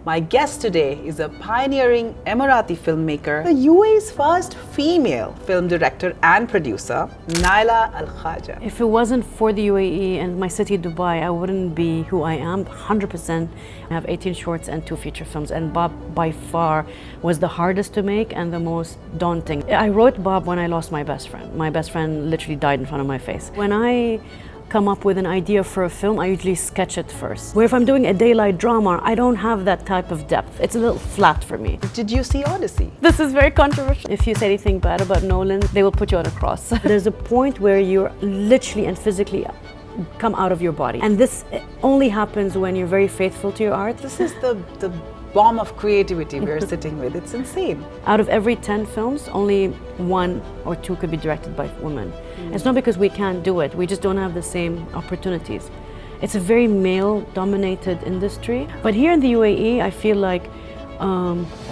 My guest today is a pioneering Emirati filmmaker, the UAE's first female film director and producer, Nayla Al Khaja. If it wasn't for the UAE and my city, Dubai, I wouldn't be who I am, 100%. I have 18 shorts and 2 feature films, and Baab by far was the hardest to make and the most daunting. I wrote Baab when I lost my best friend. My best friend literally died in front of my face. When I come up with an idea for a film, I usually sketch it first. Where if I'm doing a daylight drama, I don't have that type of depth. It's a little flat for me. Did you see Odyssey? This is very controversial. If you say anything bad about Nolan, they will put you on a cross. There's a point where you're literally and physically come out of your body. And this only happens when you're very faithful to your art. This is the bomb of creativity we're sitting with. It's insane. Out of every 10 films, only 1 or 2 could be directed by women. It's not because we can't do it, we just don't have the same opportunities. It's a very male-dominated industry. But here in the UAE, I feel like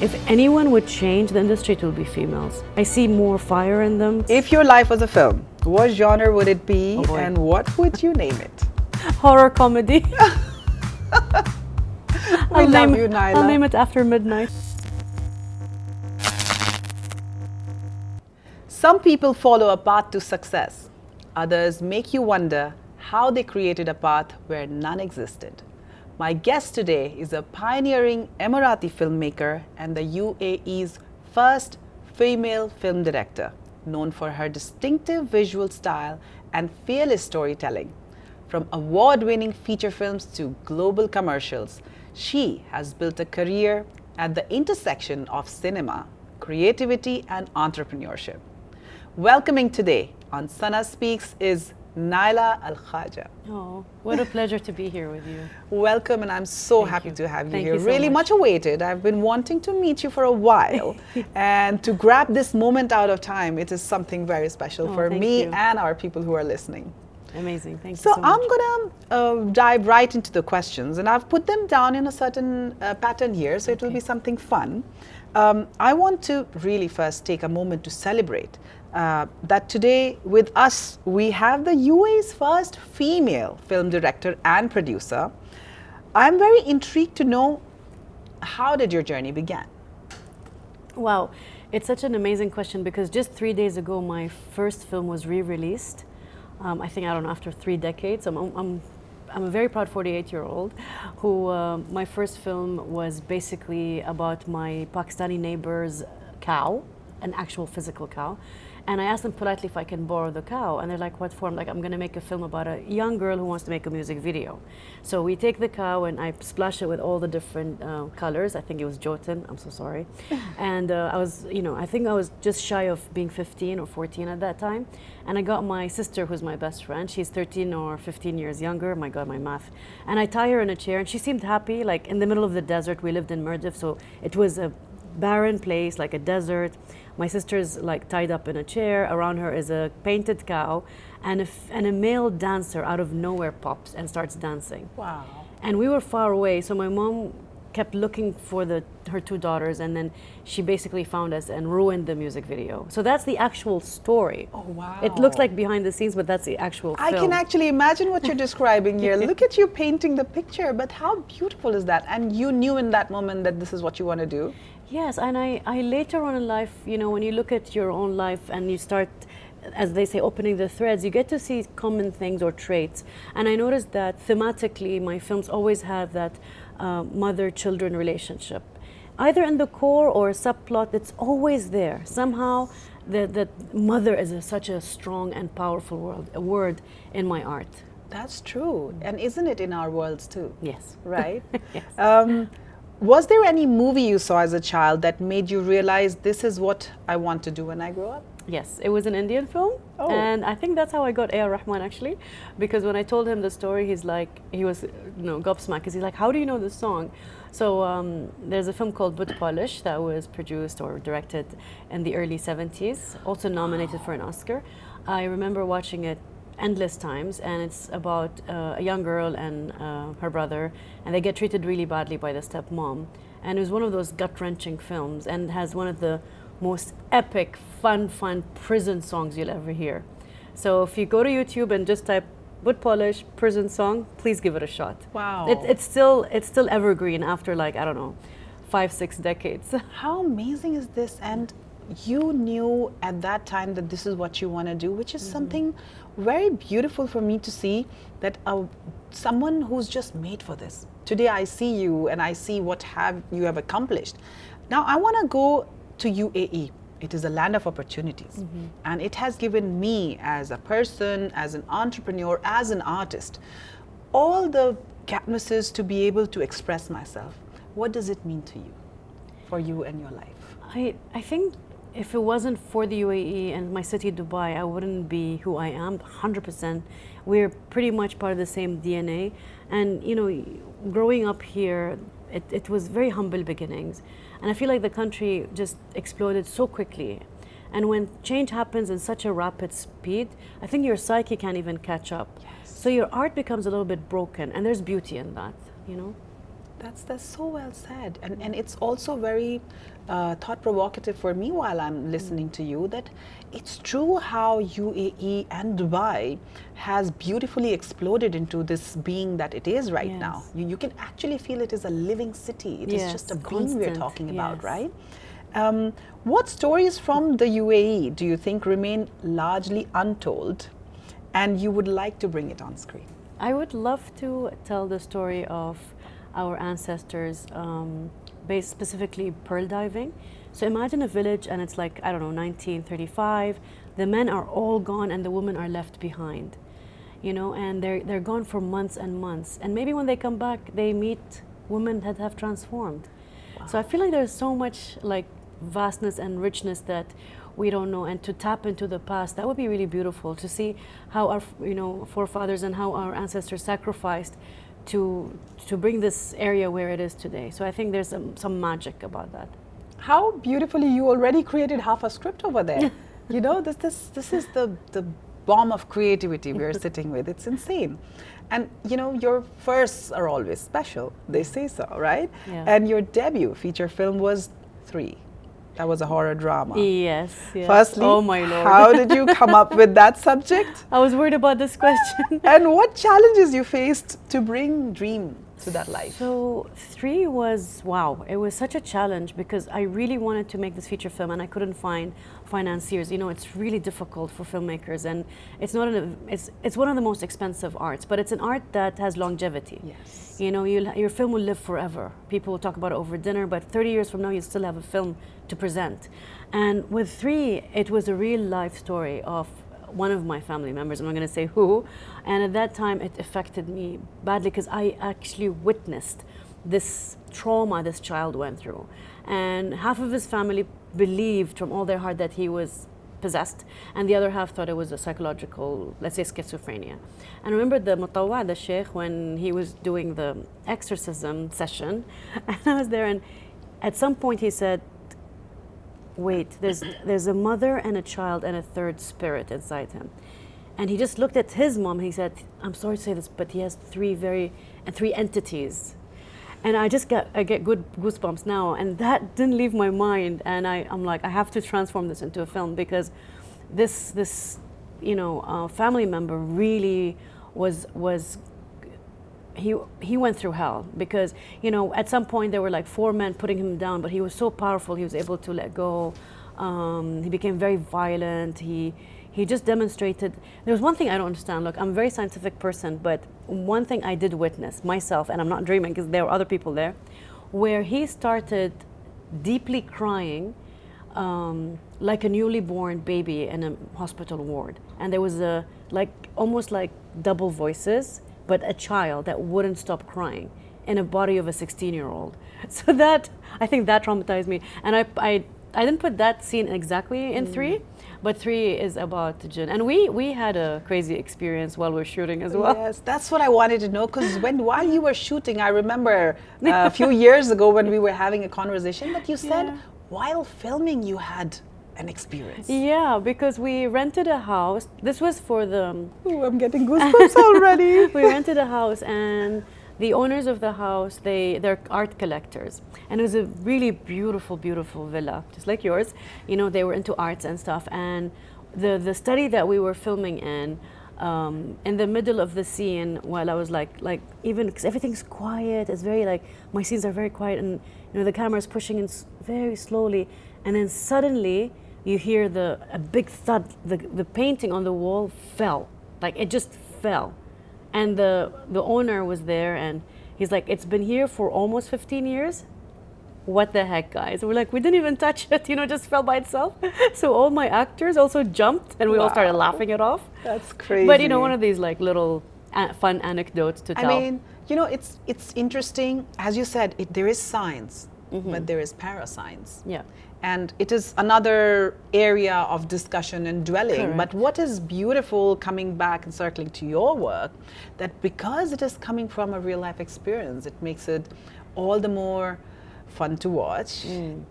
if anyone would change the industry, it will be females. I see more fire in them. If your life was a film, what genre would it be, Oh boy. and what would you name it? Horror comedy. We love you, Nayla. I'll name it After Midnight. Some people follow a path to success. Others make you wonder how they created a path where none existed. My guest today is a pioneering Emirati filmmaker and the UAE's first female film director, known for her distinctive visual style and fearless storytelling. From award-winning feature films to global commercials, she has built a career at the intersection of cinema, creativity, and entrepreneurship. Welcoming today on Sana Speaks is Nayla Al Khaja. Oh, what a pleasure to be here with you. Welcome, and I'm so Thank happy you. to have you Thank here. you so Really much. much awaited. I've been wanting to meet you for a while, and to grab this moment out of time, it is something very special Oh, for thank me you. and our people who are listening. Amazing, thank you So so much. I'm gonna dive right into the questions, and I've put them down in a certain pattern here, so it will be something fun. I want to really first take a moment to celebrate that today with us we have the UAE's first female film director and producer. I'm very intrigued to know, how did your journey begin? Wow, it's such an amazing question because just 3 days ago my first film was re-released. I think, I don't know, after 3 decades. I'm a very proud 48-year-old who, my first film was basically about my Pakistani neighbor's cow, an actual physical cow. And I asked them politely if I can borrow the cow. And they're like, what for? I'm like, I'm going to make a film about a young girl who wants to make a music video. So we take the cow and I splash it with all the different colors. I think it was Jotun. I'm so sorry. And I was, I think I was just shy of being 15 or 14 at that time. And I got my sister, who's my best friend. She's 13 or 15 years younger. My God, my math. And I tie her in a chair and she seemed happy, like in the middle of the desert. We lived in Merdif, so it was a barren place, like a desert. My sister's like tied up in a chair. Around her is a painted cow, and a male dancer out of nowhere pops and starts dancing. Wow. And we were far away, so my mom kept looking for her 2 daughters, and then she basically found us and ruined the music video. So that's the actual story. Oh, wow. It looks like behind the scenes, but that's the actual I film. can actually imagine what you're describing here. Look at you painting the picture, but how beautiful is that? And you knew in that moment that this is what you want to do? Yes, and I later on in life, when you look at your own life and you start, as they say, opening the threads, you get to see common things or traits. And I noticed that thematically, my films always have that mother-children relationship. Either in the core or a subplot, it's always there. Somehow, the mother is such a strong and powerful word in my art. That's true. And isn't it in our worlds too? Yes. Right? Yes. Was there any movie you saw as a child that made you realize this is what I want to do when I grow up? Yes, it was an Indian film, Oh. and I think that's how I got Rahman actually, because when I told him the story, he was gobsmacked, because he's like, how do you know this song? So there's a film called Boot Polish that was produced or directed in the early 70s, also nominated for an Oscar. I remember watching it endless times, and it's about a young girl and her brother, and they get treated really badly by the stepmom. And it was one of those gut-wrenching films, and has one of the most epic, fun prison songs you'll ever hear. So if you go to YouTube and just type boot polish, prison song, please give it a shot. Wow. It's still evergreen after like, I don't know, 5-6 decades. How amazing is this? And you knew at that time that this is what you want to do, which is something very beautiful for me to see, that someone who's just made for this. Today I see you and I see what you have accomplished. Now I want to go to UAE. It is a land of opportunities, and it has given me as a person, as an entrepreneur, as an artist, all the canvases to be able to express myself. What does it mean to you, for you and your life? I think if it wasn't for the UAE and my city, Dubai, I wouldn't be who I am, 100%. We're pretty much part of the same DNA. And, you know, growing up here, it was very humble beginnings. And I feel like the country just exploded so quickly. And when change happens in such a rapid speed, I think your psyche can't even catch up. Yes. So your art becomes a little bit broken, and there's beauty in that, you know? That's so well said, and it's also very thought provocative for me while I'm listening to you, that it's true how UAE and Dubai has beautifully exploded into this being that it is right now. You can actually feel it is a living city. It is just a being we're talking about, right? What stories from the UAE do you think remain largely untold, and you would like to bring it on screen? I would love to tell the story of our ancestors, based specifically pearl diving. So imagine a village and it's like, I don't know, 1935, the men are all gone and the women are left behind, you know, and they're gone for months and months. And maybe when they come back, they meet women that have transformed. Wow. So I feel like there's so much like vastness and richness that we don't know, and to tap into the past, that would be really beautiful to see how our, you know, forefathers and how our ancestors sacrificed to bring this area where it is today. So I think there's some magic about that. How beautifully you already created half a script over there. You know, this is the bomb of creativity we're sitting with. It's insane. And you know, your firsts are always special. They say so, right? Yeah. And your debut feature film was Three. That was a horror drama. Yes, yes. Firstly, oh my Lord. How did you come up with that subject? I was worried about this question. And what challenges you faced to bring Dream to that life? So Three was, wow, it was such a challenge because I really wanted to make this feature film and I couldn't find financiers. You know, it's really difficult for filmmakers, and it's not it's one of the most expensive arts, but it's an art that has longevity. Yes. You know, your film will live forever. People will talk about it over dinner, but 30 years from now, you still have a film to present. And with Three, it was a real life story of one of my family members. I'm not going to say who. And at that time, it affected me badly because I actually witnessed this trauma this child went through. And half of his family believed from all their heart that he was possessed, and the other half thought it was a psychological, let's say, schizophrenia. And I remember the mutawwa, the sheikh, when he was doing the exorcism session, and I was there, and at some point he said, wait, there's a mother and a child and a third spirit inside him. And he just looked at his mom and he said, I'm sorry to say this, but he has three entities. And I get good goosebumps now, and that didn't leave my mind. And I'm like, I have to transform this into a film, because this you know, family member really was he went through hell, because, you know, at some point there were like 4 men putting him down, but he was so powerful, he was able to let go. He became very violent. He just demonstrated. There was one thing I don't understand. Look, I'm a very scientific person, but one thing I did witness myself, and I'm not dreaming because there were other people there, where he started deeply crying, like a newly born baby in a hospital ward. And there was almost like double voices, but a child that wouldn't stop crying in a body of a 16-year-old. So that, I think that traumatized me. And I didn't put that scene exactly in Three, but Three is about the jinn. And we had a crazy experience while we were shooting as well. Yes, that's what I wanted to know, because while you were shooting, I remember a few years ago when we were having a conversation that you said while filming you had an experience. Yeah, because we rented a house. This was for the... Ooh, I'm getting goosebumps already. We rented a house, and the owners of the house, they're art collectors. And it was a really beautiful, beautiful villa, just like yours. You know, they were into arts and stuff. And the study that we were filming in, In the middle of the scene, while I was like even because everything's quiet, it's very like my scenes are very quiet, and you know the camera is pushing in very slowly, and then suddenly you hear a big thud. The painting on the wall fell, like it just fell, and the owner was there, and he's like, "It's been here for almost 15 years." What the heck, guys? We're like, we didn't even touch it, you know, just fell by itself. So all my actors also jumped, and we all started laughing it off. That's crazy. But you know, one of these like little fun anecdotes to tell. I mean, you know, it's interesting. As you said, there is science, but there is parascience. Yeah. And it is another area of discussion and dwelling. Correct. But what is beautiful, coming back and circling to your work, that because it is coming from a real life experience, it makes it all the more fun to watch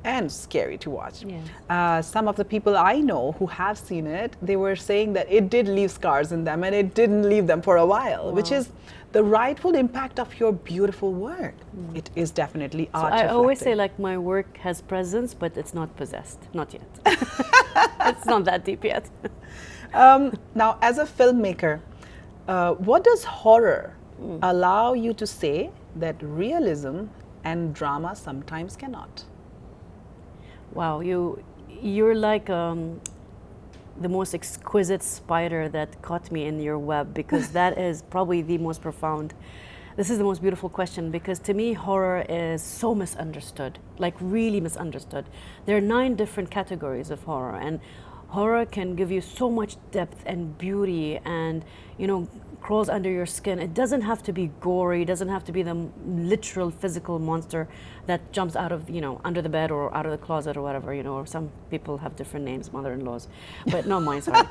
and scary to watch. Yes. Some of the people I know who have seen it, they were saying that it did leave scars in them, and it didn't leave them for a while, which is the rightful impact of your beautiful work. It is definitely art. I always say like my work has presence, but it's not possessed, not yet. It's not that deep yet. Now, as a filmmaker, what does horror allow you to say that realism and drama sometimes cannot? Wow, you're like the most exquisite spider that caught me in your web, because that is probably the most profound. This is the most beautiful question, because to me horror is so misunderstood, like really misunderstood. There are 9 different categories of horror, and horror can give you so much depth and beauty, and you know, crawls under your skin. It doesn't have to be gory, it doesn't have to be the literal physical monster that jumps out of, you know, under the bed or out of the closet or whatever, you know, or some people have different names, mother-in-laws, but not mine, sorry.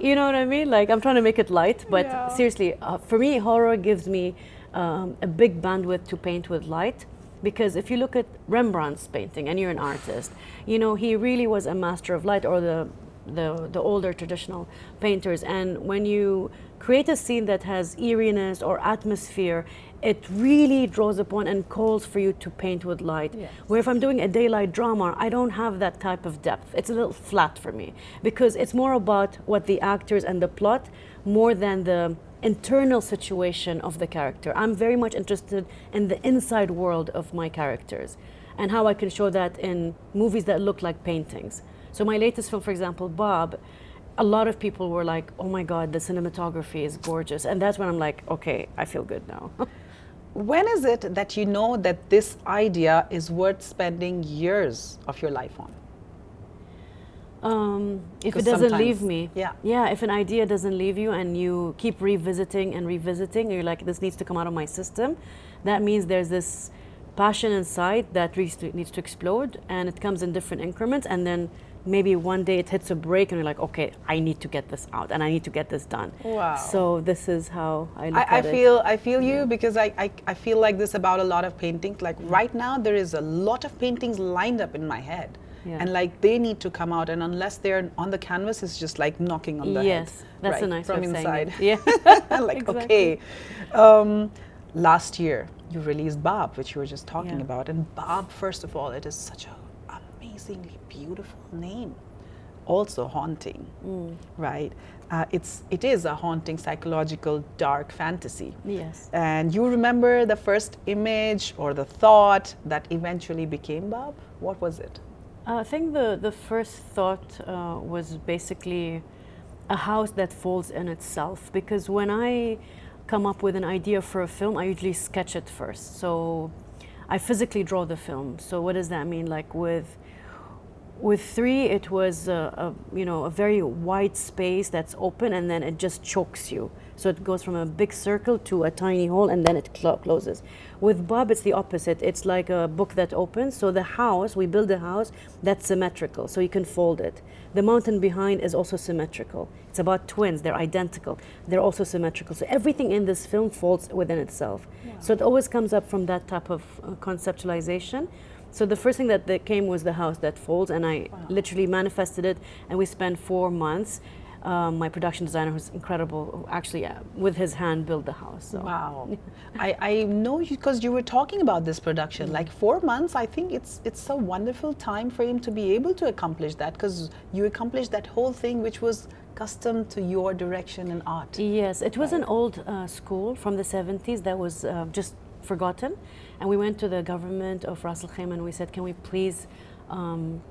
You know what I mean? Like, I'm trying to make it light, but seriously, for me, horror gives me a big bandwidth to paint with light. Because if you look at Rembrandt's painting, and you're an artist, you know, he really was a master of light, or the older traditional painters. And when you create a scene that has eeriness or atmosphere, it really draws upon and calls for you to paint with light. Yes. Where if I'm doing a daylight drama, I don't have that type of depth. It's a little flat for me, because it's more about what the actors and the plot, more than the internal situation of the character. I'm very much interested in the inside world of my characters, and how I can show that in movies that look like paintings. So my latest film, for example, Bob, a lot of people were like, oh my God, the cinematography is gorgeous. And that's when I'm like, okay, I feel good now. When is it that you know that this idea is worth spending years of your life on? If it doesn't leave me. Yeah, if an idea doesn't leave you and you keep revisiting and revisiting, and you're like, this needs to come out of my system, that means there's this passion inside that needs to explode, and it comes in different increments, and then maybe one day it hits a break and you're like, okay, I need to get this out and I need to get this done. Wow. So this is how I look at it. I feel you, because I feel like this about a lot of paintings. Like right now there is a lot of paintings lined up in my head. Yeah. And like they need to come out, and unless they're on the canvas, it's just like knocking on the head. Yes, that's a nice way of inside. Saying it. Yeah. Like, exactly. Okay. Last year you released Baab, which you were just talking about. And Baab, first of all, it is such an amazingly beautiful name. Also haunting, right? It is a haunting, psychological, dark fantasy. Yes. And you remember the first image or the thought that eventually became Baab? What was it? I think the first thought was basically a house that folds in itself, because when I come up with an idea for a film, I usually sketch it first. So I physically draw the film. So what does that mean? Like with Three, it was a very wide space that's open, and then it just chokes you. So it goes from a big circle to a tiny hole, and then it closes. With Baab, it's the opposite. It's like a book that opens. So the house, we build a house that's symmetrical, so you can fold it. The mountain behind is also symmetrical. It's about twins. They're identical. They're also symmetrical. So everything in this film folds within itself. Wow. So it always comes up from that type of conceptualization. So the first thing that came was the house that folds, and I literally manifested it, and we spent 4 months. My production designer, who's incredible, actually with his hand built the house. So. Wow. I know you, because you were talking about this production. Like 4 months, I think it's a wonderful time for him to be able to accomplish that, because you accomplished that whole thing, which was accustomed to your direction in art. Yes, it was Right. an old school from the 70s that was just forgotten. And we went to the government of Ras Al Khaimah and we said, can we please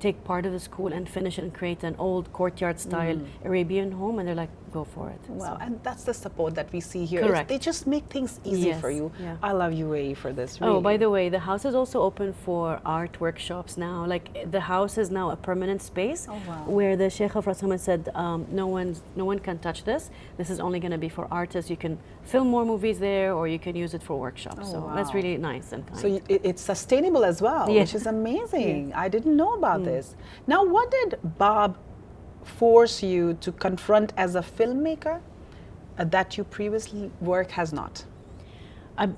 take part of the school and finish it and create an old courtyard style Arabian home? And they're like, go for it. Wow, So- and that's the support that we see here. Correct. They just make things easy Yes, for you. yeah. I love UAE for this. Really. Oh, by the way, the house is also open for art workshops now. Like the house is now a permanent space Oh, wow. where the Sheikh of Ras Al Khaimah said, no one can touch this. This is only going to be for artists. You can film more movies there, or you can use it for workshops. Oh, So wow. that's really nice and kind. So it's sustainable as well, Yeah. which is amazing. I didn't know about this. Now, what did Bob force you to confront as a filmmaker that your previous work has not?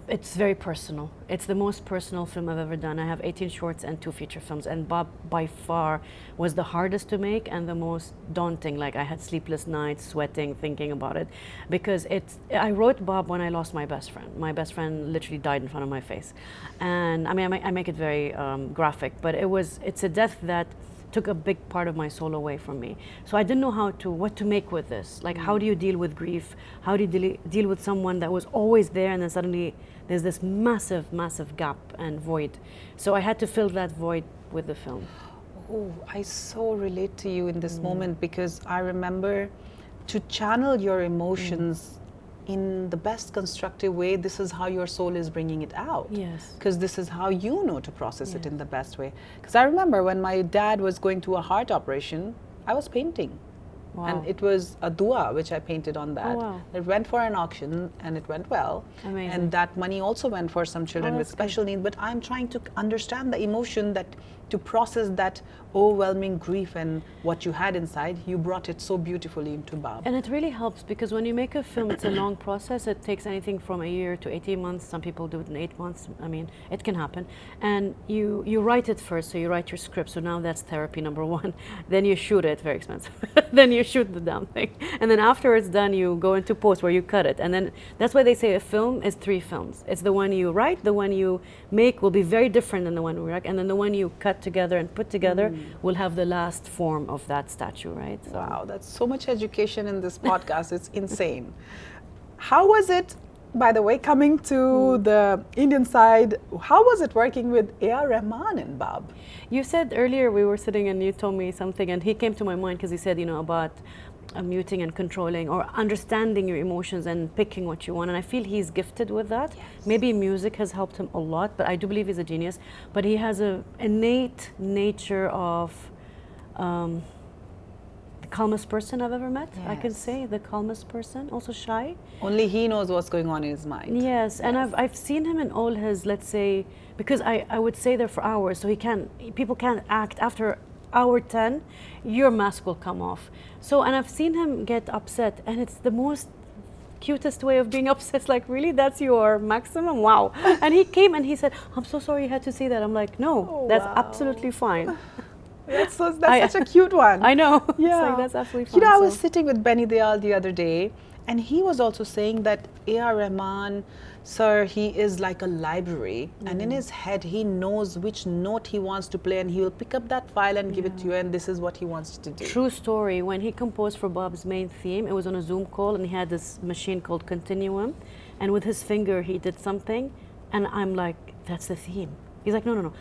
It's very personal. It's the most personal film I've ever done. I have 18 shorts and 2 feature films, and Bob by far was the hardest to make and the most daunting. Like I had sleepless nights, sweating, thinking about it, because I wrote Bob when I lost my best friend. My best friend literally died in front of my face, and I mean I make it very graphic, but it's a death that took a big part of my soul away from me. So I didn't know what to make with this. Like, how do you deal with grief? How do you deal with someone that was always there and then suddenly there's this massive, massive gap and void. So I had to fill that void with the film. Oh, I so relate to you in this moment, because I remember to channel your emotions in the best constructive way. This is how your soul is bringing it out. Yes. Because this is how you know to process it Yeah. in the best way. Because I remember when my dad was going through a heart operation, I was painting. Wow. And it was a dua which I painted on that. Oh, wow. It went for an auction and it went well. Amazing. And that money also went for some children Oh, with that's good. special needs. But I'm trying to understand the emotion, that to process that overwhelming grief and what you had inside, you brought it so beautifully into Bob. And it really helps, because when you make a film, it's a long process. It takes anything from a year to 18 months. Some people do it in 8 months. I mean, it can happen. And you write it first, so you write your script. So now that's therapy number 1. Then you shoot it, very expensive. Then you shoot the damn thing. And then after it's done, you go into post where you cut it. And then that's why they say a film is 3 films. It's the one you write, the one you make will be very different than the one we write. And then the one you cut together and put together will have the last form of that statue, right? So. Wow, that's so much education in this podcast. It's insane. How was it, by the way, coming to the Indian side, how was it working with A.R. Rahman and Bob? You said earlier we were sitting and you told me something, and he came to my mind because he said, about muting and controlling, or understanding your emotions and picking what you want. And I feel he's gifted with that. Yes. Maybe music has helped him a lot, but I do believe he's a genius. But he has an innate nature of the calmest person I've ever met. I can Yes. say the calmest person, also shy. Only he knows what's going on in his mind. Yes, and I've seen him in all his, let's say, because I would stay there for hours, so people can't act after hour 10, your mask will come off. So, and I've seen him get upset, and it's the most cutest way of being upset. It's like, really, that's your maximum? Wow. And he came and he said, I'm so sorry you had to say that. I'm like, no, Oh, that's wow. absolutely fine. That's such a cute one. I know. Yeah. It's like, that's absolutely fine. I was So- sitting with Benny Dayal the other day, and he was also saying that A.R. Rahman, sir, he is like a library, and in his head he knows which note he wants to play, and he will pick up that file and give it to you, and this is what he wants to do. True story. When he composed for Bob's main theme, it was on a Zoom call, and he had this machine called Continuum, and with his finger he did something, and I'm like, that's the theme. He's like, no.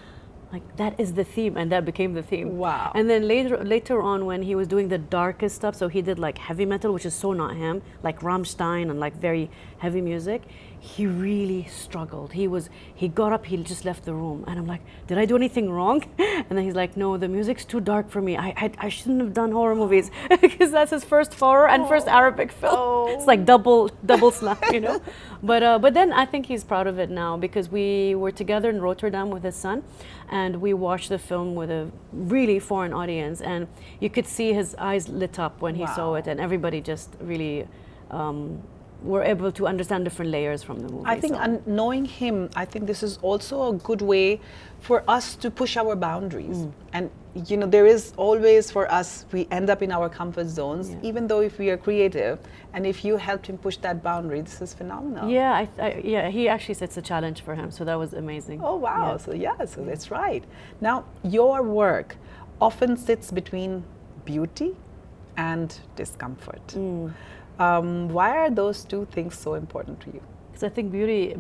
Like, that is the theme, and that became the theme. Wow. And then later on, when he was doing the darkest stuff, so he did like heavy metal, which is so not him, like Rammstein and like very heavy music, he really struggled. He got up, he just left the room, and I'm like, did I do anything wrong? And then he's like, no, the music's too dark for me. I shouldn't have done horror movies, because that's his first horror and first Arabic film. It's like double slap, But then I think he's proud of it now, because we were together in Rotterdam with his son, and we watched the film with a really foreign audience, and you could see his eyes lit up when he saw Wow. it, and everybody just really were able to understand different layers from the movie. I think so. knowing him, I think this is also a good way for us to push our boundaries. And there is always, for us, we end up in our comfort zones, Yeah. even though if we are creative, and if you helped him push that boundary, this is phenomenal. Yeah, he actually said it's a challenge for him, so that was amazing. Oh, wow. Yeah. So that's right. Now, your work often sits between beauty and discomfort. Why are those two things so important to you? Because I think beauty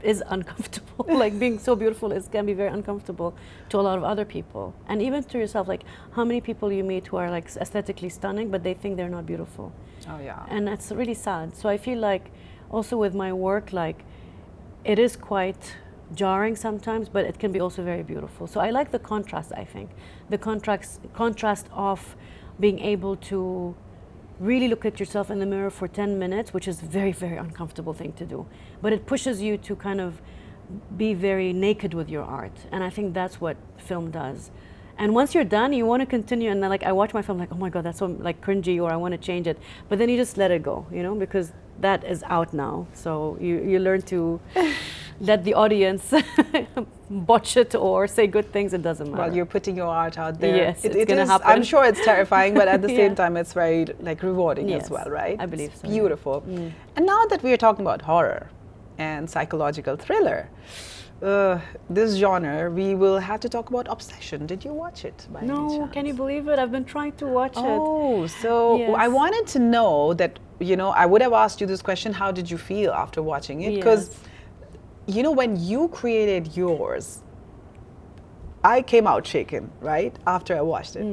is uncomfortable. Like being so beautiful can be very uncomfortable to a lot of other people, and even to yourself. Like how many people you meet who are like aesthetically stunning, but they think they're not beautiful. Oh yeah. And that's really sad. So I feel like also with my work, like it is quite jarring sometimes, but it can be also very beautiful. So I like the contrast. I think the contrast of being able to really look at yourself in the mirror for 10 minutes, which is a very, very uncomfortable thing to do. But it pushes you to kind of be very naked with your art. And I think that's what film does. And once you're done, you want to continue. And then, like, I watch my film like, oh my God, that's so like cringy, or I want to change it. But then you just let it go, you know, because that is out now. So you learn to let the audience botch it or say good things. It doesn't matter. Well, you're putting your art out there. Yes, it's going to happen. I'm sure it's terrifying, but at the Yeah. same time, it's very like rewarding Yes, as well, right? I believe It's so. beautiful. And now that we are talking about horror and psychological thriller, this genre, we will have to talk about Obsession. Did you watch it by any No, chance? can you believe it? I've been trying to watch it. Oh, so Yes. I wanted to know that, you know, I would have asked you this question, how did you feel after watching it? Because, Yes. you know, when you created yours, I came out shaken, right, after I watched it.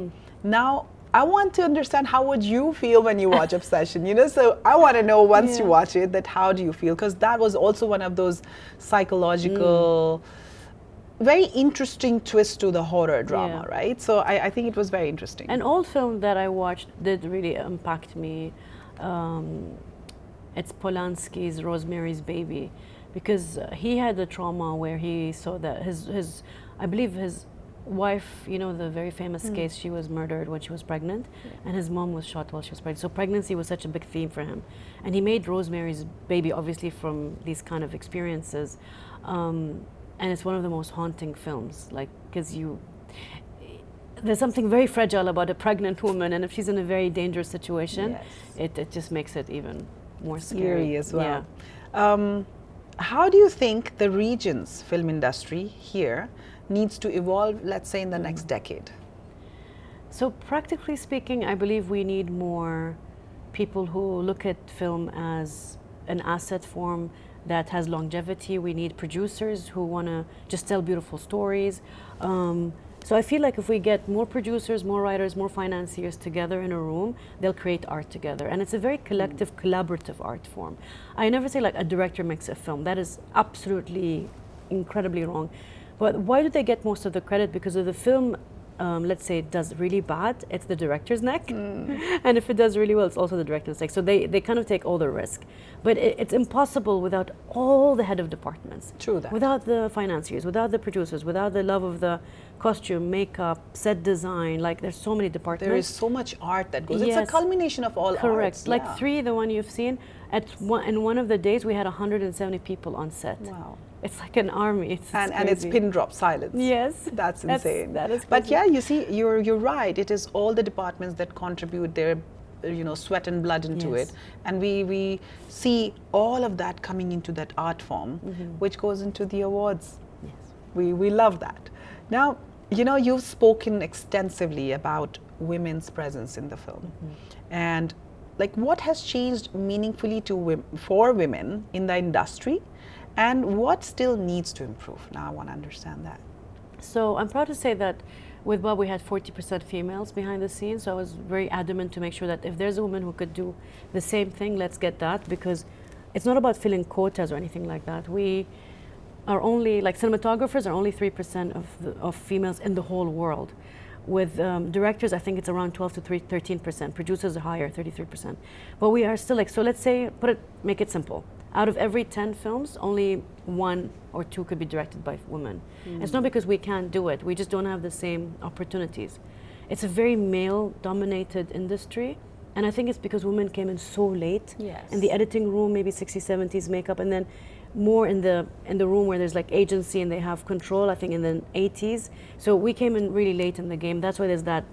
Now, I want to understand how would you feel when you watch Obsession, you know? So I want to know once you Yeah. watch it, that how do you feel? Because that was also one of those psychological, very interesting twist to the horror drama, Yeah. right? So I think it was very interesting. An old film that I watched did really impact me. It's Polanski's Rosemary's Baby, because he had the trauma where he saw that his I believe his wife, you know, the very famous case, she was murdered when she was pregnant, and his mom was shot while she was pregnant. So pregnancy was such a big theme for him, and he made Rosemary's Baby obviously from these kind of experiences, and it's one of the most haunting films, like, because there's something very fragile about a pregnant woman, and if she's in a very dangerous situation, Yes. it just makes it even more Scary as well. Yeah. How do you think the region's film industry here needs to evolve, let's say, in the next decade? So practically speaking, I believe we need more people who look at film as an asset form that has longevity. We need producers who want to just tell beautiful stories. So I feel like if we get more producers, more writers, more financiers together in a room, they'll create art together. And it's a very collective, collaborative art form. I never say like a director makes a film. That is absolutely incredibly wrong. But why do they get most of the credit? Because if the film, let's say, does really bad, it's the director's neck. And if it does really well, it's also the director's neck. So they kind of take all the risk. But it's impossible without all the head of departments. True that. Without the financiers, without the producers, without the love of the costume, makeup, set design. Like, there's so many departments. There is so much art that goes. It's Yes. a culmination of all Correct. arts. Like yeah. Three, the one you've seen, in one of the days we had 170 people on set. Wow. It's like an army. It's And it's crazy. pin drop silence. Yes. That's insane. That is But crazy. yeah, you see, you're right. It is all the departments that contribute their, you know, sweat and blood into Yes. it, and we see all of that coming into that art form, which goes into the awards. Yes. We love that. Now, you know, you've spoken extensively about women's presence in the film, and like what has changed meaningfully for women in the industry, and what still needs to improve. Now I want to understand that. So I'm proud to say that with BAAB we had 40% females behind the scenes. So I was very adamant to make sure that if there's a woman who could do the same thing, let's get that, because it's not about filling quotas or anything like that. We are only, like, cinematographers are only 3% of females in the whole world. With directors, I think it's around 12 to 13%. Producers are higher, 33%. But we are still like, so let's say, make it simple. Out of every 10 films, only 1 or 2 could be directed by women. It's not because we can't do it, we just don't have the same opportunities. It's a very male-dominated industry, and I think it's because women came in so late. Yes. In the editing room, maybe 60s, 70s makeup, and then more in the room where there's like agency and they have control, I think in the 80s. So we came in really late in the game. That's why there's that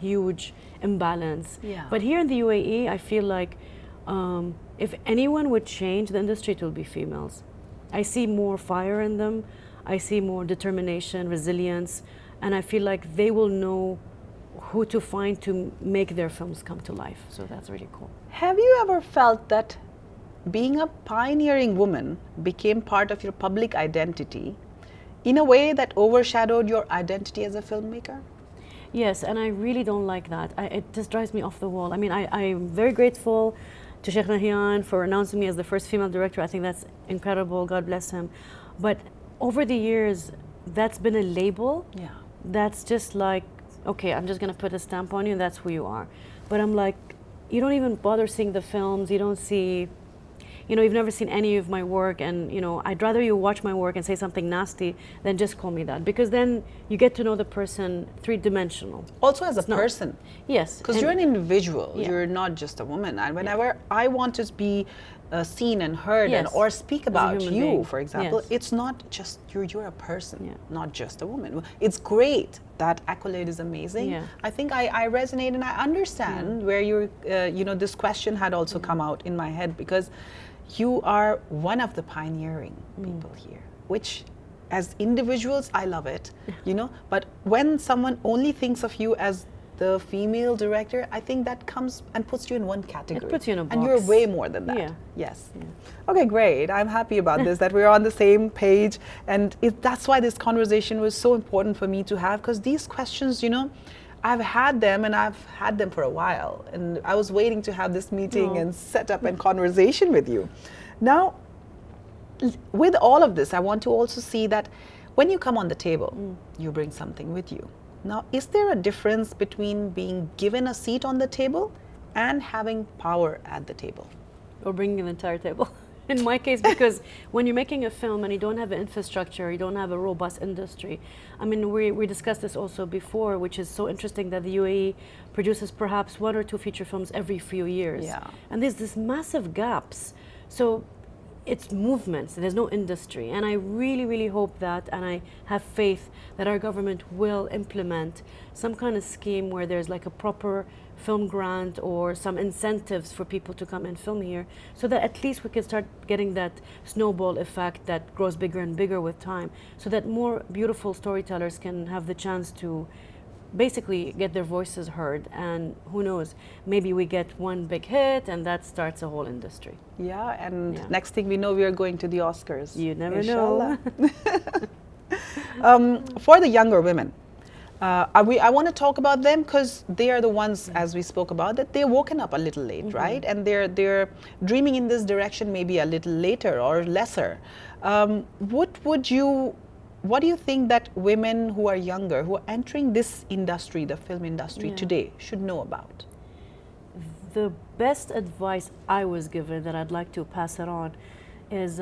huge imbalance. Yeah. But here in the UAE, I feel like if anyone would change the industry, it will be females. I see more fire in them. I see more determination, resilience, and I feel like they will know who to find to make their films come to life. So that's really cool. Have you ever felt that being a pioneering woman became part of your public identity in a way that overshadowed your identity as a filmmaker? Yes, and I really don't like that. It just drives me off the wall. I mean, I'm very grateful to Sheikh Nahyan for announcing me as the first female director. I think that's incredible. God bless him. But over the years, that's been a label. Yeah. That's just like, okay, I'm just going to put a stamp on you and that's who you are. But I'm like, you don't even bother seeing the films. You don't see, you know, you've never seen any of my work, and you know, I'd rather you watch my work and say something nasty than just call me that, because then you get to know the person three-dimensional. Also as a person. Yes. Because you're an individual, Yeah. you're not just a woman. And whenever I want to be seen and heard Yes. or speak about human you, being. for example, Yes. it's not just you're a person, Yeah. not just a woman. It's great. That accolade is amazing. Yeah. I think I resonate and I understand where you're, you know, this question had also come out in my head, because you are one of the pioneering people here, which as individuals, I love it, you know, but when someone only thinks of you as the female director, I think that comes and puts you in one category. It puts you in a And you're box. way more than that. Yeah. Yes. Okay, great. I'm happy about this, that we're on the same page. And that's why this conversation was so important for me to have, because these questions, you know, I've had them and I've had them for a while. And I was waiting to have this meeting and set up a conversation with you. Now, with all of this, I want to also see that when you come on the table, you bring something with you. Now, is there a difference between being given a seat on the table and having power at the table? Or bringing an entire table. In my case, because when you're making a film and you don't have an infrastructure, you don't have a robust industry. I mean, we discussed this also before, which is so interesting that the UAE produces perhaps 1 or 2 feature films every few years. Yeah. And there's this massive gaps. So it's movements, there's no industry. And I really, really hope that, and I have faith that our government will implement some kind of scheme where there's like a proper film grant or some incentives for people to come and film here, so that at least we can start getting that snowball effect that grows bigger and bigger with time, so that more beautiful storytellers can have the chance to basically get their voices heard. And who knows, maybe we get one big hit and that starts a whole industry. Yeah, and next thing we know, we are going to the Oscars. You never Inshallah. know. For the younger women, I want to talk about them because they are the ones, as we spoke about, that they're woken up a little late, right? And they're dreaming in this direction maybe a little later or lesser. What do you think that women who are younger, who are entering this industry, the film industry today, should know about? The best advice I was given that I'd like to pass it on is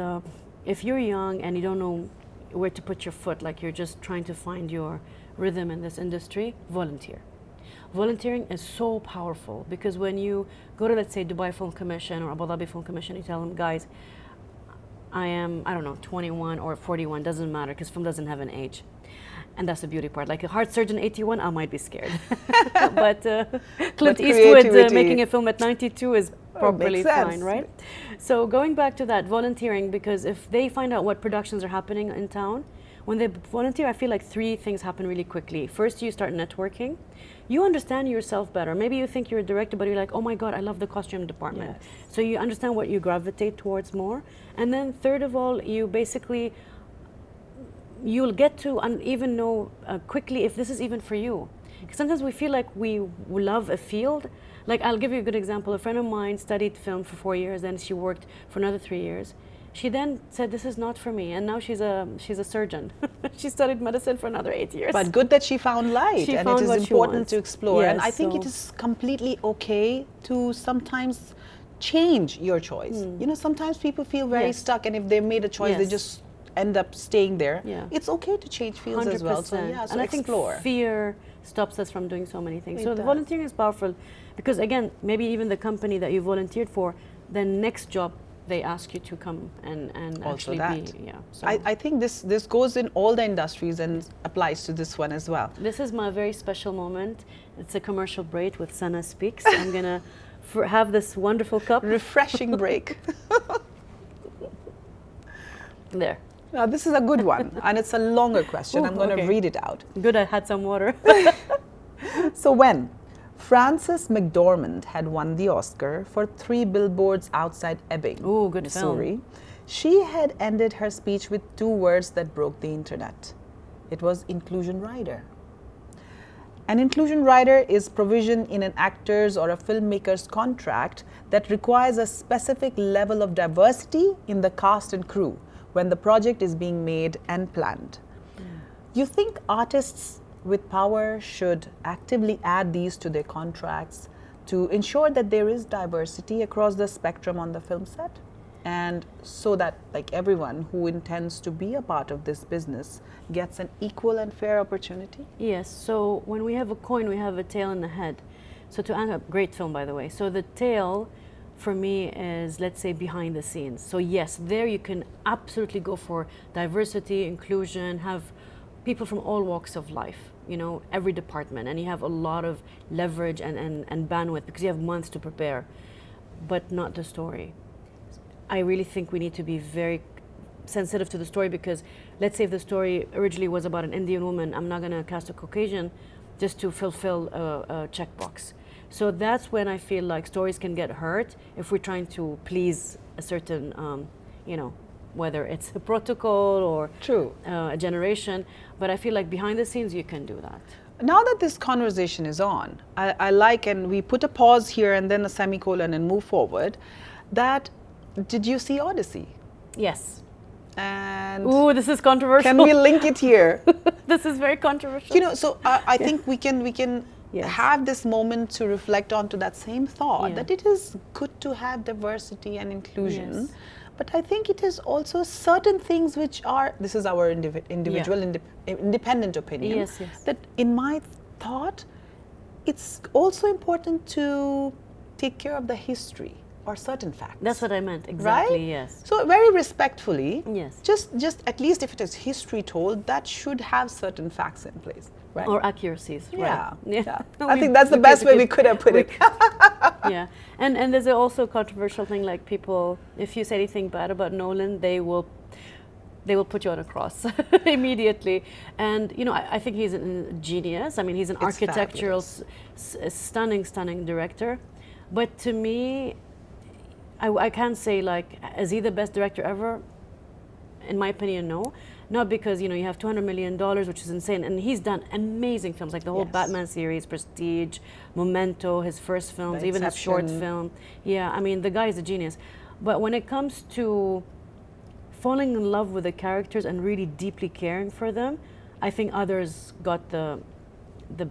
if you're young and you don't know where to put your foot, like you're just trying to find your rhythm in this industry, volunteer. Volunteering is so powerful, because when you go to, let's say, Dubai Film Commission or Abu Dhabi Film Commission, you tell them, guys, I am, I don't know, 21 or 41, doesn't matter, because film doesn't have an age. And that's the beauty part. Like a heart surgeon 81, I might be scared. But Clint Eastwood making a film at 92 is probably fine, right? So going back to that, volunteering, because if they find out what productions are happening in town, when they volunteer, I feel like 3 things happen really quickly. First, you start networking. You understand yourself better. Maybe you think you're a director, but you're like, oh my God, I love the costume department. Yes. So you understand what you gravitate towards more. And then third of all, you basically, you'll get to even know quickly if this is even for you. Because sometimes we feel like we love a field. Like, I'll give you a good example. A friend of mine studied film for 4 years, then she worked for another 3 years. She then said, this is not for me, and now she's a surgeon. She studied medicine for another 8 years. But good that she found light, She and found it is what she important wants. to explore. Yes, and I think so- it is completely okay to sometimes change your choice. You know, sometimes people feel very Yes. stuck, and if they made a choice, they Yes. just end up staying there. Yeah. It's okay to change fields as well. So yeah, so and I explore. think fear stops us from doing so many things. It So the does. volunteering is powerful, because again, maybe even the company that you volunteered for, the next job they ask you to come and Also actually that. be, So I think this goes in all the industries and applies to this one as well. this is my very special moment. It's a commercial break with Sana Speaks. I'm gonna have this wonderful cup. Refreshing break. There. Now, this is a good one, and it's a longer question. Ooh, I'm going to okay. read it out. Good, I had some water. So when Frances McDormand had won the Oscar for Three Billboards Outside Ebbing, Ooh, good Missouri, film. she had ended her speech with two words that broke the internet. It was inclusion rider. An inclusion rider is provision in an actor's or a filmmaker's contract that requires a specific level of diversity in the cast and crew when the project is being made and planned. You think artists with power should actively add these to their contracts to ensure that there is diversity across the spectrum on the film set? And so that like everyone who intends to be a part of this business gets an equal and fair opportunity? Yes, so when we have a coin, we have a tail and a head. So to answer, great film by the way. So the tail for me is, let's say, behind the scenes. So yes, there you can absolutely go for diversity, inclusion, have people from all walks of life, you know, every department, and you have a lot of leverage and bandwidth because you have months to prepare, but not the story. I really think we need to be very sensitive to the story because let's say if the story originally was about an Indian woman, I'm not going to cast a Caucasian just to fulfill a checkbox. So that's when I feel like stories can get hurt if we're trying to please a certain, you know, whether it's a protocol or True. A generation. But I feel like behind the scenes you can do that. Now that this conversation is on, I like, and we put a pause here and then a semicolon and move forward, that did you see Odyssey? Yes. And Ooh, this is controversial. can we link it here? This is very controversial. You know, so I think we can Yes. have this moment to reflect onto that same thought, Yeah. that it is good to have diversity and inclusion. Yes. But I think it is also certain things which are, this is our individual independent opinion, Yes, yes. that in my thought, it's also important to take care of the history or certain facts. That's what I meant, exactly, Right? yes. So very respectfully, Yes. just at least if it is history told, that should have certain facts in place, right? Or accuracies, Yeah, right? yeah. I think that's the best way we could have put it. Yeah, and there's also a controversial thing like people, if you say anything bad about Nolan, they will put you on a cross immediately. And you know, I think he's a genius. I mean, he's an It's architectural, stunning director. But to me, I can't say like, is he the best director ever? In my opinion, no. Not because, you know, you have $200 million, which is insane. And he's done amazing films, like the whole Yes. Batman series, Prestige, Memento, his first films, The even his short Inception. film. Yeah, I mean, the guy is a genius. But when it comes to falling in love with the characters and really deeply caring for them, I think others got the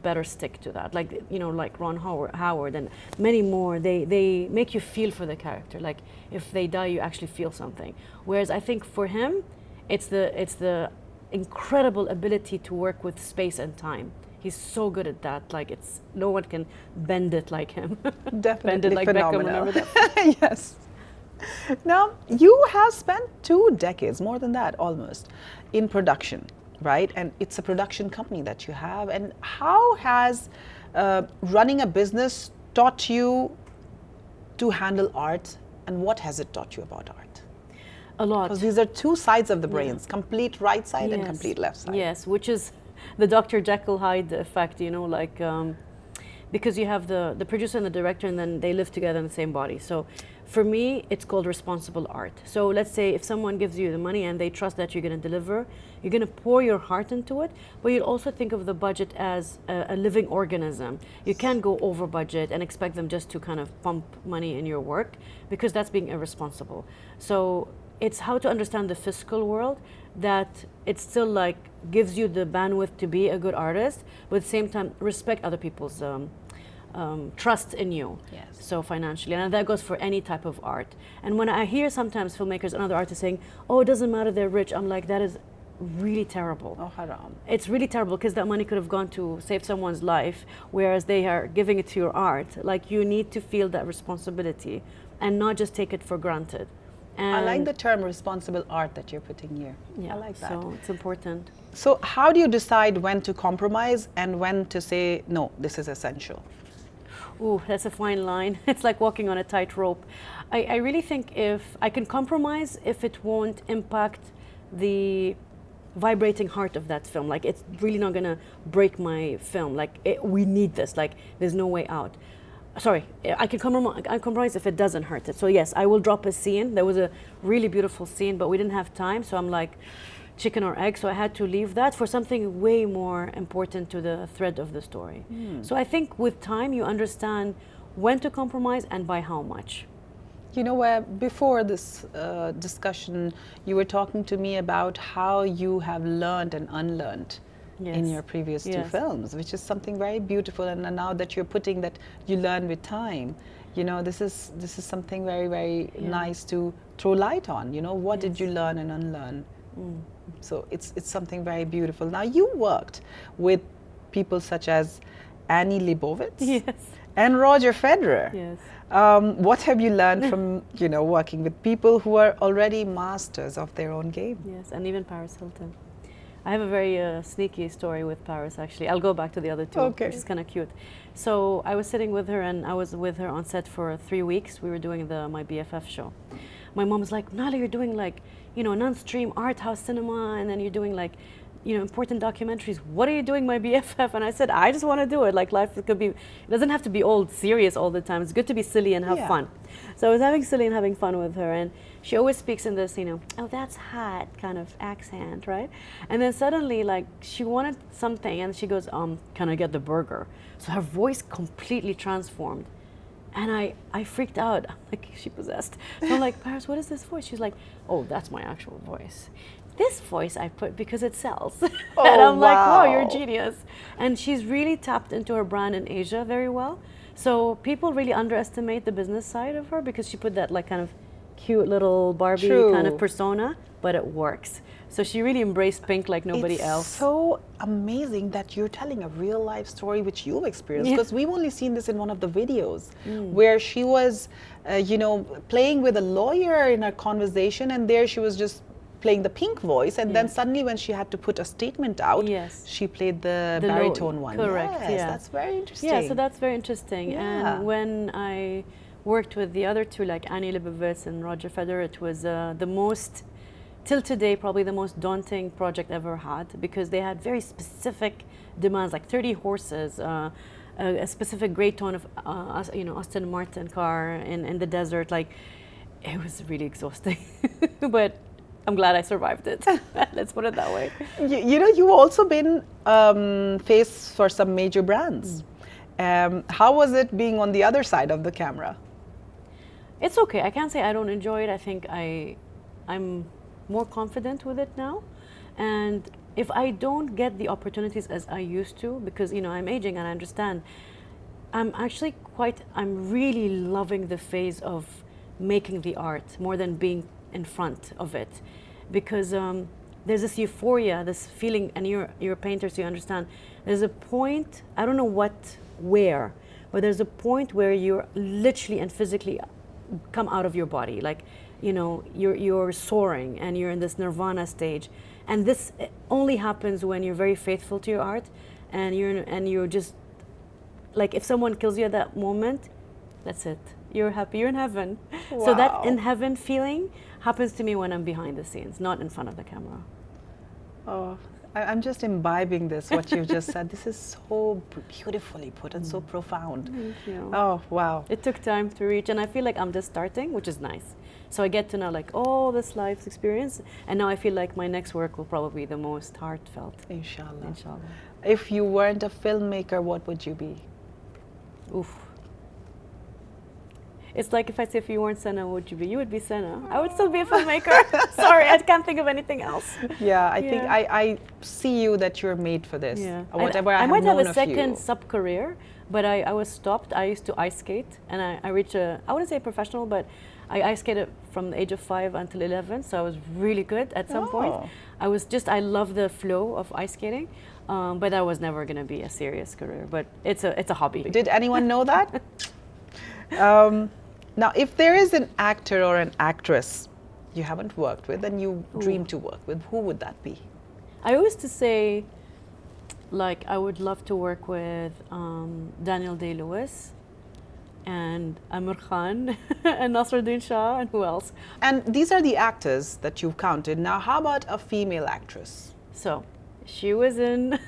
better stick to that. Like, you know, like Ron Howard and many more, they make you feel for the character. Like if they die, you actually feel something. Whereas I think for him, it's the incredible ability to work with space and time. He's so good at that. Like no one can bend it like him. Definitely Bend it like Beckham, phenomenal. remember that? Yes. Now, you have spent 2 decades, more than that almost, in production, right? And it's a production company that you have. And how has running a business taught you to handle art, and what has it taught you about art? A lot. Because these are two sides of the brains, complete right side and Yes. complete left side. Yes, which is the Dr. Jekyll Hyde effect, you know, like because you have the producer and the director, and then they live together in the same body. So for me, it's called responsible art. So let's say if someone gives you the money and they trust that you're going to deliver, you're going to pour your heart into it, but you'll also think of the budget as a living organism. You can't go over budget and expect them just to kind of pump money in your work, because that's being irresponsible. So it's how to understand the fiscal world, that it still like gives you the bandwidth to be a good artist, but at the same time respect other people's trust in you. Yes. So financially, and that goes for any type of art. And when I hear sometimes filmmakers and other artists saying, "Oh, it doesn't matter, they're rich," I'm like, that is really terrible. Oh, haram. It's really terrible, because that money could have gone to save someone's life, whereas they are giving it to your art. Like, you need to feel that responsibility and not just take it for granted. And I like the term responsible art that you're putting here. Yeah, I like that. So it's important. So how do you decide when to compromise and when to say, no, this is essential? Ooh, that's a fine line. It's like walking on a tightrope. I really think if I can compromise if it won't impact the vibrating heart of that film. Like, it's really not gonna break my film. Like, we need this. Like, there's no way out. Sorry, I can compromise if it doesn't hurt it. So yes, I will drop a scene. There was a really beautiful scene, but we didn't have time. So I'm like, chicken or egg. So I had to leave that for something way more important to the thread of the story. So I think with time, you understand when to compromise and by how much. You know, before this discussion, you were talking to me about how you have learned and unlearned in your previous two films, which is something very beautiful. And now that you're putting that you learn with time, you know, this is something very, very nice to throw light on. You know, what did you learn and unlearn? So it's something very beautiful. Now, you worked with people such as Annie Leibovitz and Roger Federer. What have you learned from, you know, working with people who are already masters of their own game? Yes, and even Paris Hilton. I have a very sneaky story with Paris, actually. I'll go back to the other two, which is kind of cute. So I was sitting with her, and I was with her on set for 3 weeks. We were doing my BFF show. My mom was like, Nayla, you're doing like, you know, non-stream art house cinema, and then you're doing like, you know, important documentaries. What are you doing, my BFF? And I said, I just want to do it. Like, life could be, it doesn't have to be all serious all the time. It's good to be silly and have fun. So I was having silly and having fun with her, and she always speaks in this, you know, oh, that's hot kind of accent, right? And then suddenly, like, she wanted something, and she goes, can I get the burger? So her voice completely transformed. And I freaked out. I'm like, is she possessed? So I'm like, Paris, what is this voice? She's like, oh, that's my actual voice. This voice I put because it sells. And I'm like, wow, you're a genius. And she's really tapped into her brand in Asia very well. So people really underestimate the business side of her because she put that like kind of cute little Barbie kind of persona, but it works. So she really embraced pink like nobody else. It's so amazing that you're telling a real life story which you've experienced, because we've only seen this in one of the videos where she was, you know, playing with a lawyer in a conversation, and there she was just playing the pink voice, and then suddenly when she had to put a statement out, she played the baritone one. Correct. Yes, that's very interesting. Yeah, so that's very interesting. And when I worked with the other two, like Annie Leibovitz and Roger Federer, it was the most, till today, probably the most daunting project ever had, because they had very specific demands, like 30 horses, a specific gray tone of you know, Aston Martin car in the desert. Like, it was really exhausting, but I'm glad I survived it. Let's put it that way. You know, you've also been face for some major brands. How was it being on the other side of the camera? It's okay. I can't say I don't enjoy it. I think I'm more confident with it now. And if I don't get the opportunities as I used to, because, you know, I'm aging and I understand, I'm really loving the phase of making the art more than being in front of it, because there's this euphoria, this feeling, and you're a painter, so you understand. There's a point, I don't know where, but there's a point where you're literally and physically come out of your body, like, you know, you're soaring and you're in this nirvana stage, and this only happens when you're very faithful to your art, and you're just like, if someone kills you at that moment, that's it. You're happy, you're in heaven. Wow. So that in heaven feeling happens to me when I'm behind the scenes, not in front of the camera. Oh, I'm just imbibing this, what you've just said. This is so beautifully put and so profound. Thank you. Oh, wow. It took time to reach, and I feel like I'm just starting, which is nice. So I get to know like all this life's experience, and now I feel like my next work will probably be the most heartfelt. Inshallah. Inshallah. If you weren't a filmmaker, what would you be? Oof. It's like if I say, if you weren't Senna, what would you be? You would be Senna. I would still be a filmmaker. Sorry, I can't think of anything else. Yeah, I think I see you that you're made for this. Yeah. Whatever I might have a second you. sub-career, but I was stopped. I used to ice skate, and I reached I wouldn't say professional, but I ice skated from the age of 5 until 11, so I was really good at some point. I love the flow of ice skating, but that was never going to be a serious career, but it's a hobby. Did anyone know that? Now, if there is an actor or an actress you haven't worked with and you dream to work with, who would that be? I always to say, like, I would love to work with Daniel Day-Lewis and Amir Khan and Nasruddin Shah, and who else? And these are the actors that you've counted. Now, how about a female actress? So she was in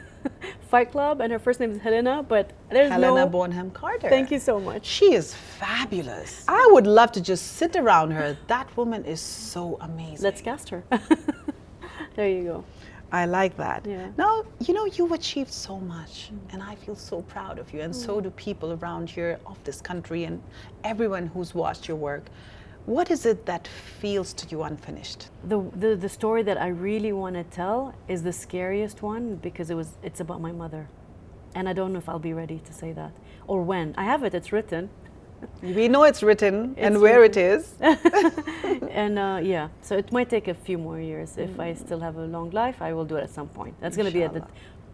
Fight Club, and her first name is Helena, but there's Helena no... Bonham Carter. Thank you so much. She is fabulous. I would love to just sit around her. That woman is so amazing. Let's cast her. There you go. I like that. Yeah. Now, you know, you've achieved so much, and I feel so proud of you, and so do people around here of this country and everyone who's watched your work. What is it that feels to you unfinished? The story that I really want to tell is the scariest one because it's about my mother. And I don't know if I'll be ready to say that or when. I have it, it's written. We know it's written and It's where written. it is. And yeah, so it might take a few more years. If I still have a long life, I will do it at some point. That's going to be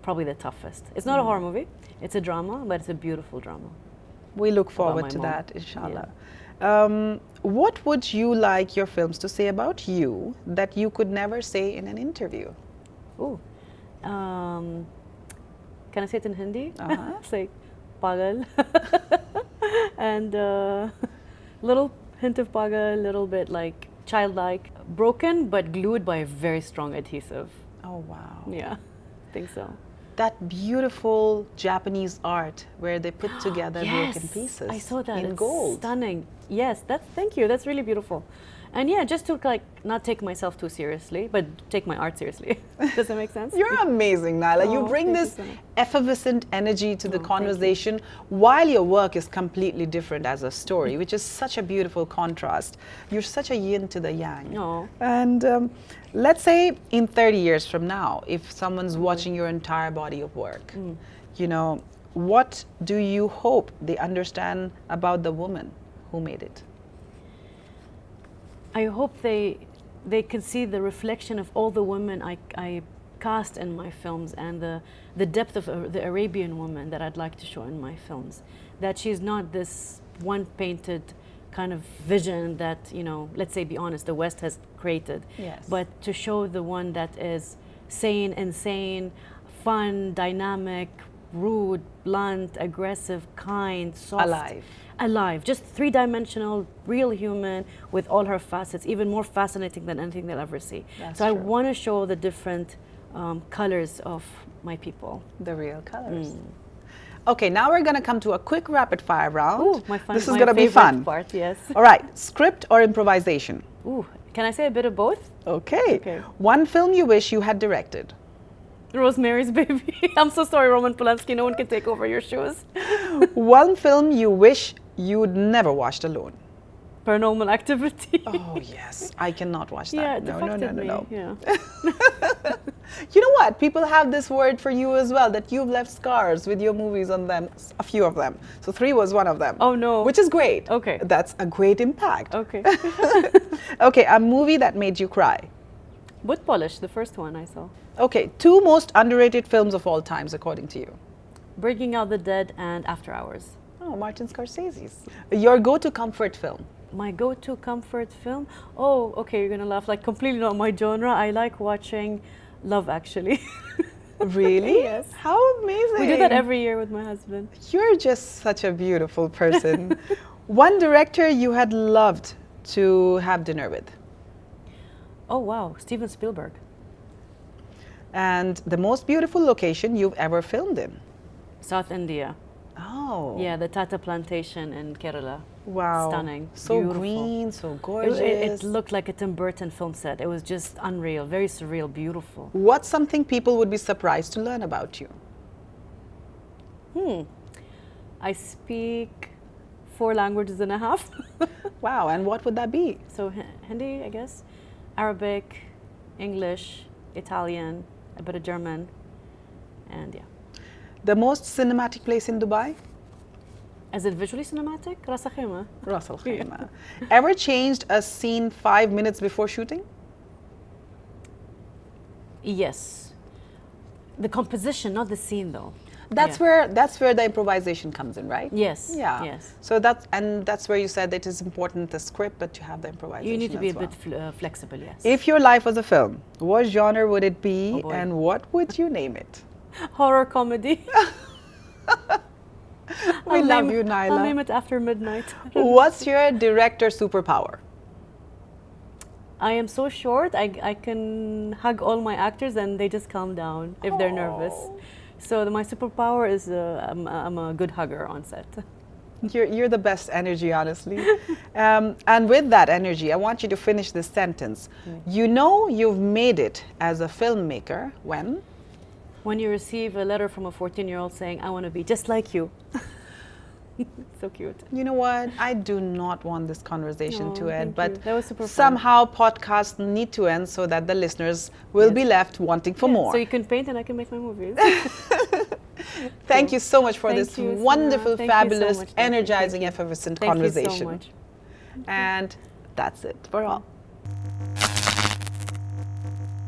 probably the toughest. It's not a horror movie, it's a drama, but it's a beautiful drama. We look forward my to mom. that, inshallah. What would you like your films to say about you that you could never say in an interview? Ooh. Can I say it in Hindi? Uh-huh. It's like pagal. And little hint of pagal, little bit like childlike, broken but glued by a very strong adhesive. Oh, wow. Yeah, I think so. That beautiful Japanese art where they put together broken pieces. I saw that. In It's gold. stunning. Yes, thank you. That's really beautiful. And yeah, just to like not take myself too seriously, but take my art seriously. Does that make sense? You're amazing, Nayla. You Oh, bring thank you this so much. effervescent energy to the Oh, thank you. conversation while your work is completely different as a story, which is such a beautiful contrast. You're such a yin to the yang. Oh. And let's say in 30 years from now, if someone's watching your entire body of work, you know, what do you hope they understand about the woman who made it? I hope they can see the reflection of all the women I cast in my films and the depth of the Arabian woman that I'd like to show in my films. That she's not this one painted kind of vision that, you know, let's say, be honest, the West has created. Yes. But to show the one that is sane, insane, fun, dynamic, rude, blunt, aggressive, kind, soft. Alive, just three-dimensional, real human with all her facets, even more fascinating than anything they'll ever see. That's so I true. want to show the different colors of my people. The real colors. Okay, now we're going to come to a quick rapid fire round. Ooh, my fun, This is my going to be favorite fun. part, yes. All right, script or improvisation? Ooh, can I say a bit of both? Okay. Okay. One film you wish you had directed? Rosemary's Baby. I'm so sorry, Roman Polanski. No one can take over your shoes. One film you wish you'd never watched alone? Paranormal Activity. Oh, yes. I cannot watch that. Yeah, it no, affected me. no. Yeah. You know what? People have this word for you as well, that you've left scars with your movies on them, a few of them. So Three was one of them. Oh, no. Which is great. Okay. That's a great impact. Okay. Okay, a movie that made you cry. Boot Polish, the first one I saw. Okay, two most underrated films of all times, according to you. Bringing Out the Dead and After Hours. Oh, Martin Scorsese's. Your go-to comfort film. My go-to comfort film? Oh, okay, you're gonna laugh. Like completely not my genre. I like watching Love Actually. Really? Yes. How amazing. We do that every year with my husband. You're just such a beautiful person. One director you had loved to have dinner with. Oh wow, Steven Spielberg. And the most beautiful location you've ever filmed in. South India. Oh. Yeah, the Tata Plantation in Kerala. Wow. Stunning. So Beautiful. green, so It, gorgeous. it looked like a Tim Burton film set. It was just unreal, very surreal, beautiful. What's something people would be surprised to learn about you? I speak 4 languages and a half. Wow, and what would that be? So Hindi, I guess, Arabic, English, Italian, a bit of German, and yeah. The most cinematic place in Dubai? Is it visually cinematic? Ras Al Khaimah. Ras Al Khaimah. Ever changed a scene 5 minutes before shooting? Yes. The composition, not the scene though. That's where the improvisation comes in, right? Yes. Yeah. Yes. So that's where you said it is important the script, but to have the improvisation. You need to be as a well. bit flexible, yes. If your life was a film, what genre would it be, Oh boy. and what would you name it? Horror comedy. We love you, Nayla. I'll name it After Midnight. What's your director superpower? I am so short, I can hug all my actors and they just calm down if they're nervous. So my superpower is I'm a good hugger on set. You're the best energy, honestly. And with that energy, I want you to finish this sentence. You know you've made it as a filmmaker when? When you receive a letter from a 14-year-old saying, I want to be just like you. So cute. You know what? I do not want this conversation to end, but that was super fun. somehow podcasts need to end so that the listeners will be left wanting for more. So you can paint and I can make my movies. Thank you so much for Thank this you, wonderful, Thank you so fabulous, much, Daphne. energizing, Thank you. effervescent Thank conversation. you so much. And that's it for all.